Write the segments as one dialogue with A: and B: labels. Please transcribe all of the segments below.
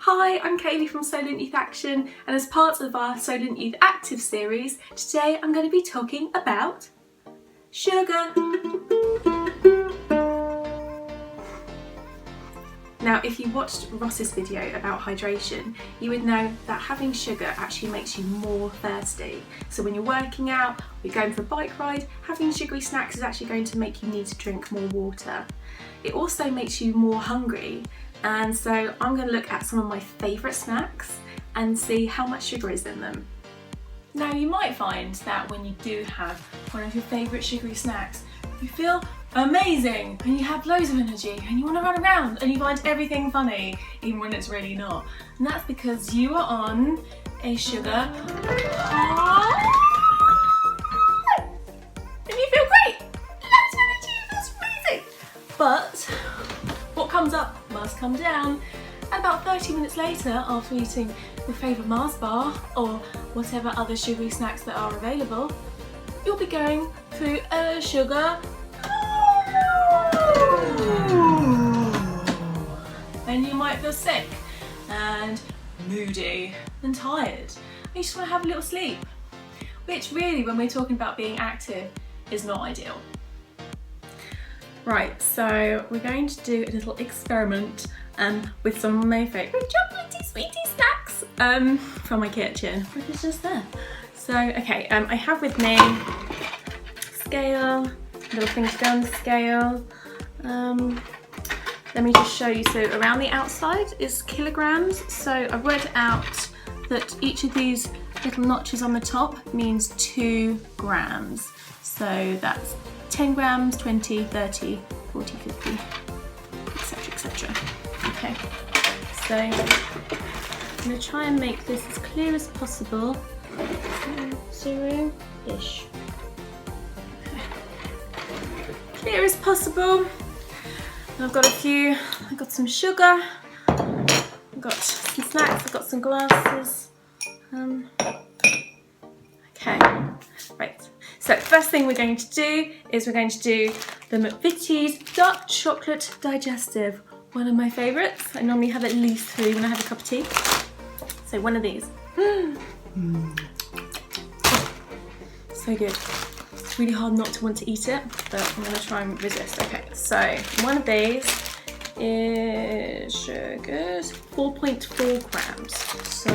A: Hi, I'm Kailea from Solent Youth Action, and as part of our Solent Youth Active series, today I'm going to be talking about sugar. Now, if you watched Ross's video about hydration, you would know that having sugar actually makes you more thirsty. So when you're working out, or you're going for a bike ride, having sugary snacks is actually going to make you need to drink more water. It also makes you more hungry, and so I'm going to look at some of my favourite snacks and see how much sugar is in them. Now, you might find that when you do have one of your favourite sugary snacks, you feel amazing and you have loads of energy and you want to run around and you find everything funny even when it's really not. And that's because you are on a sugar high and you feel great. Lots of energy, that's amazing. But what comes up must come down. And about 30 minutes later, after eating your favourite Mars bar or whatever other sugary snacks that are available, you'll be going through a sugar and you might feel sick and moody and tired. And you just want to have a little sleep, which really, when we're talking about being active, is not ideal. Right, so we're going to do a little experiment with some of my favourite chocolatey sweetie snacks from my kitchen, which is just there. So, okay, I have with me scale, little thing to go on the scale. Let me just show you. So around the outside is kilograms. So I've worked out that each of these little notches on the top means 2 grams. So that's 10 grams, 20, 30, 40, 50, etc, etc. Okay, so I'm going to try and make this as clear as possible. 0-ish. Okay. Clear as possible. I've got I've got some sugar, I've got some snacks, I've got some glasses. Okay, right. So first thing we're going to do is we're going to do the McVitie's Dark Chocolate Digestive. One of my favourites. I normally have at least 3 when I have a cup of tea. So one of these. So good. It's really hard not to want to eat it, but I'm going to try and resist. Okay, so one of these is sugars, 4.4 grams. So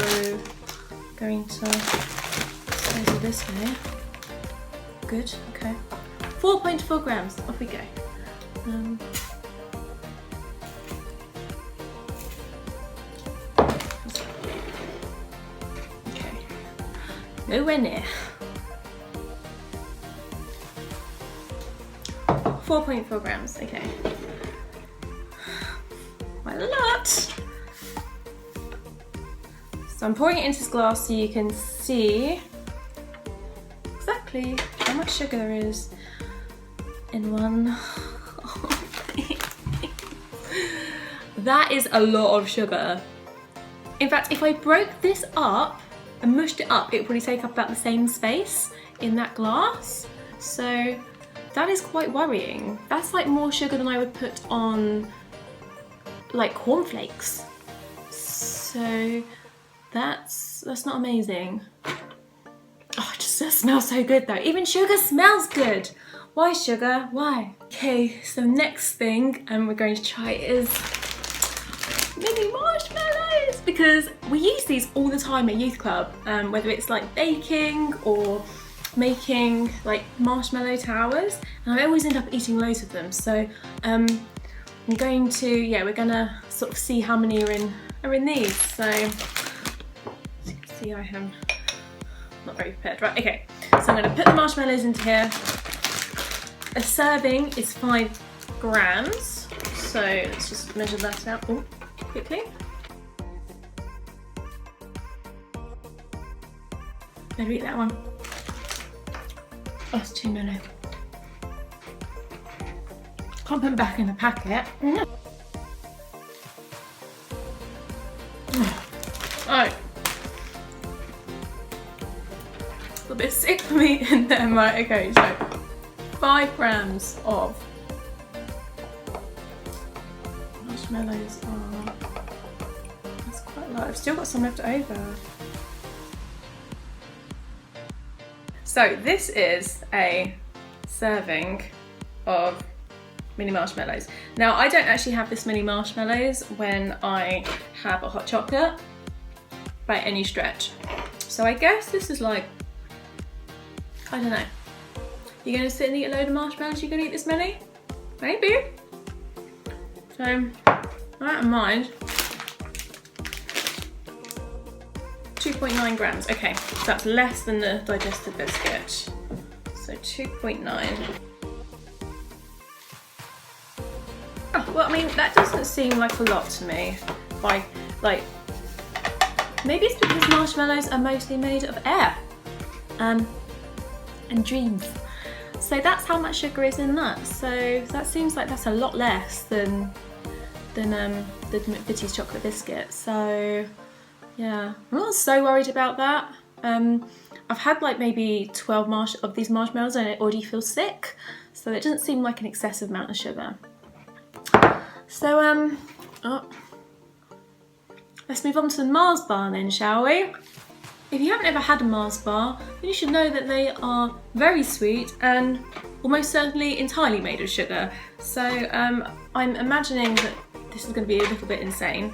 A: I'm going to measure this here. Good, okay. 4.4 grams, off we go. Okay, nowhere near. 4.4 grams, okay. Quite a lot. So I'm pouring it into this glass so you can see exactly how much sugar there is in one. That is a lot of sugar. In fact, if I broke this up and mushed it up, it would probably take up about the same space in that glass. So that is quite worrying. That's like more sugar than I would put on like cornflakes. So that's not amazing. Oh, it just smells so good though. Even sugar smells good. Why sugar? Why? Okay, so next thing we're going to try is mini marshmallows, because we use these all the time at youth club, whether it's like baking or making like marshmallow towers, and I always end up eating loads of them. So I'm going to, we're gonna sort of see how many are in these. So as you can see, I am not very prepared. Right, okay. So I'm gonna put the marshmallows into here. A serving is 5 grams. So let's just measure that out quickly. Better eat that one. Oh, it's too many. Can't put them back in the packet. Oh. A bit sick for me in there. Right, okay, so 5 grams of marshmallows are, that's quite But I've still got some left over. So this is a serving of mini marshmallows. Now I don't actually have this many marshmallows when I have a hot chocolate by any stretch. So I guess this is like, I don't know. You're gonna sit and eat a load of marshmallows, you're gonna eat this many? Maybe. So, with that in mind, 2.9 grams. Okay, so that's less than the digestive biscuit. So 2.9. Oh, well, I mean, that doesn't seem like a lot to me. Maybe it's because marshmallows are mostly made of air and dreams. So that's how much sugar is in that. So that seems like that's a lot less than the McVitie's chocolate biscuit. So yeah, I'm not so worried about that. I've had like maybe 12 of these marshmallows and I already feel sick. So it doesn't seem like an excessive amount of sugar. So let's move on to the Mars bar then, shall we? If you haven't ever had a Mars bar, then you should know that they are very sweet and almost certainly entirely made of sugar. So I'm imagining that this is going to be a little bit insane.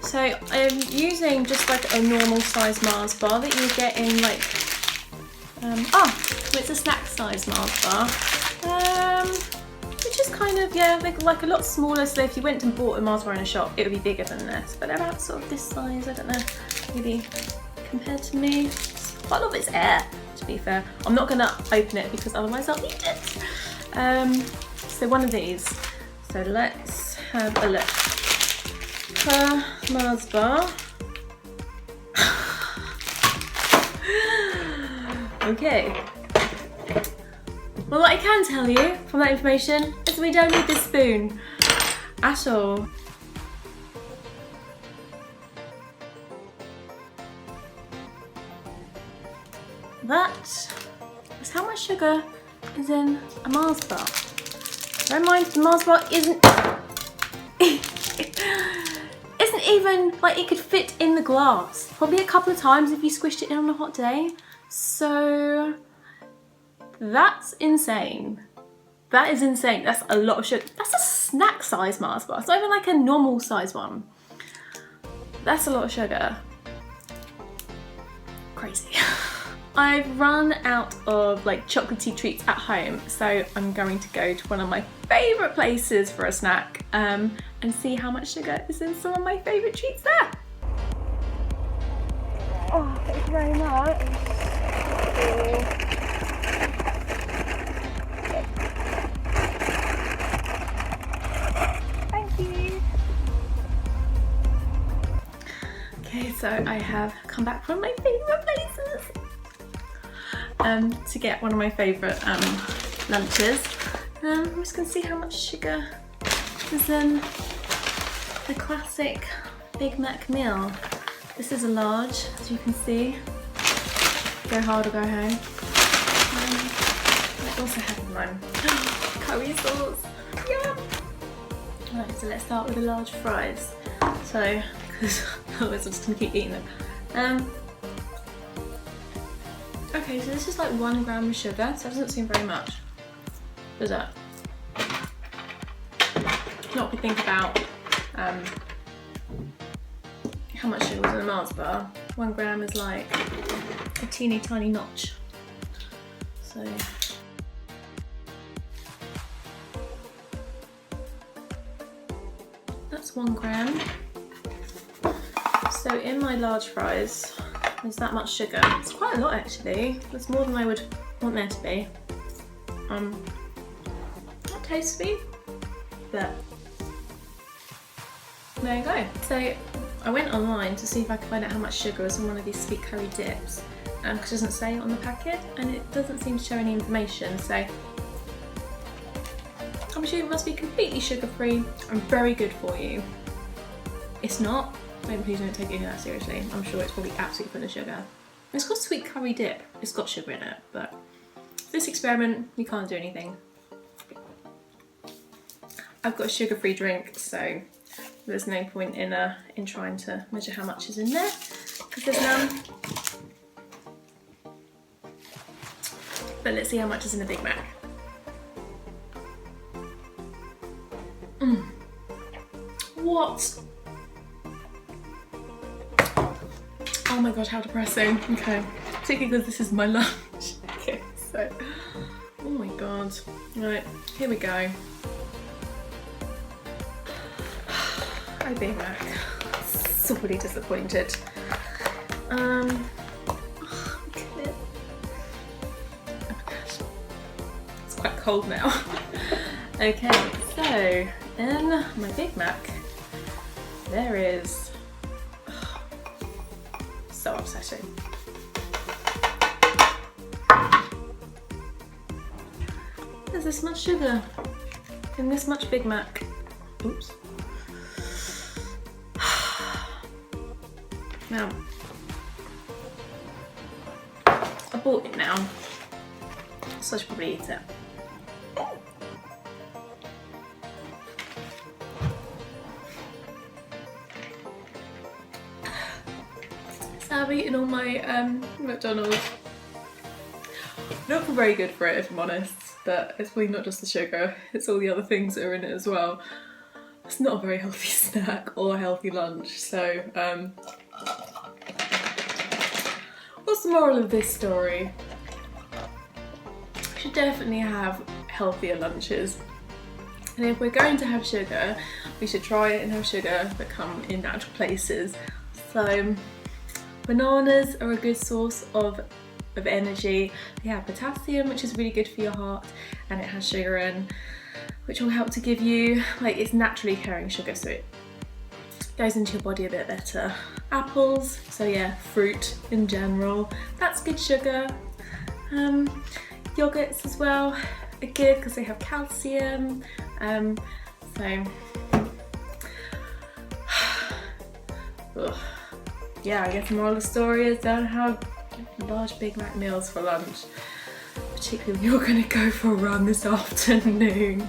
A: So I'm using just like a normal size Mars bar that you get in like, it's a snack size Mars bar. Which is kind of, yeah, they're like a lot smaller, so if you went and bought a Mars bar in a shop, it would be bigger than this. But they're about sort of this size, I don't know, maybe compared to me. Quite a lot of it's air, to be fair. I'm not gonna open it because otherwise I'll eat it. So one of these. So let's have a look. Mars bar. Okay. Well, what I can tell you from that information is we don't need this spoon at all. That is how much sugar is in a Mars bar. Bear in mind, the Mars bar isn't even, like, it could fit in the glass. Probably a couple of times if you squished it in on a hot day. So that's insane. That is insane. That's a lot of sugar. That's a snack size Mars bar. It's not even like a normal size one. That's a lot of sugar. Crazy. I've run out of like chocolatey treats at home, so I'm going to go to one of my favourite places for a snack and see how much sugar is in some of my favourite treats there. Oh, thank you very much. Thank you. Okay, so I have come back from my favourite places to get one of my favourite lunches. I'm just going to see how much sugar is in the classic Big Mac meal. This is a large, as you can see. Go hard or go home. I also have mine. Curry sauce. Yum! Right, so let's start with the large fries. So, because otherwise I'm just going to keep eating them. Okay, so this is like 1 gram of sugar, so that doesn't seem very much, does it? Not if you think about how much sugar was in a Mars bar. 1 gram is like a teeny tiny notch. So that's 1 gram. So in my large fries, there's that much sugar. It's quite a lot actually. That's more than I would want there to be. That tastes sweet, but there you go. So I went online to see if I could find out how much sugar is in one of these sweet curry dips, because it doesn't say it on the packet and it doesn't seem to show any information. So I'm assuming it must be completely sugar-free and very good for you. It's not. Please don't take any of that seriously. I'm sure it's probably absolutely full of sugar. It's called sweet curry dip. It's got sugar in it, but for this experiment, you can't do anything. I've got a sugar-free drink, so there's no point in trying to measure how much is in there, because there's none. But let's see how much is in a Big Mac. What? Oh my god, how depressing. Okay, particularly because this is my lunch. Okay, so, oh my god. Right, here we go. Oh, Big Mac. Sorely disappointed. It's quite cold now. Okay, so in my Big Mac, there is, so upsetting. There's this much sugar in this much Big Mac. Oops. Now, I bought it now, so I should probably eat it. So I've eaten all my McDonald's. Not very good for it, if I'm honest, but it's probably not just the sugar, it's all the other things that are in it as well. It's not a very healthy snack or a healthy lunch, so what's the moral of this story? We should definitely have healthier lunches. And if we're going to have sugar, we should try it and have sugar that come in natural places. So bananas are a good source of energy. They have potassium, which is really good for your heart, and it has sugar in, which will help to give you, like, it's naturally carrying sugar, so it goes into your body a bit better. Apples, so yeah, fruit in general, that's good sugar. Yogurts as well are good because they have calcium. So yeah, I guess the moral of the story is don't have large Big Mac meals for lunch, particularly when you're going to go for a run this afternoon.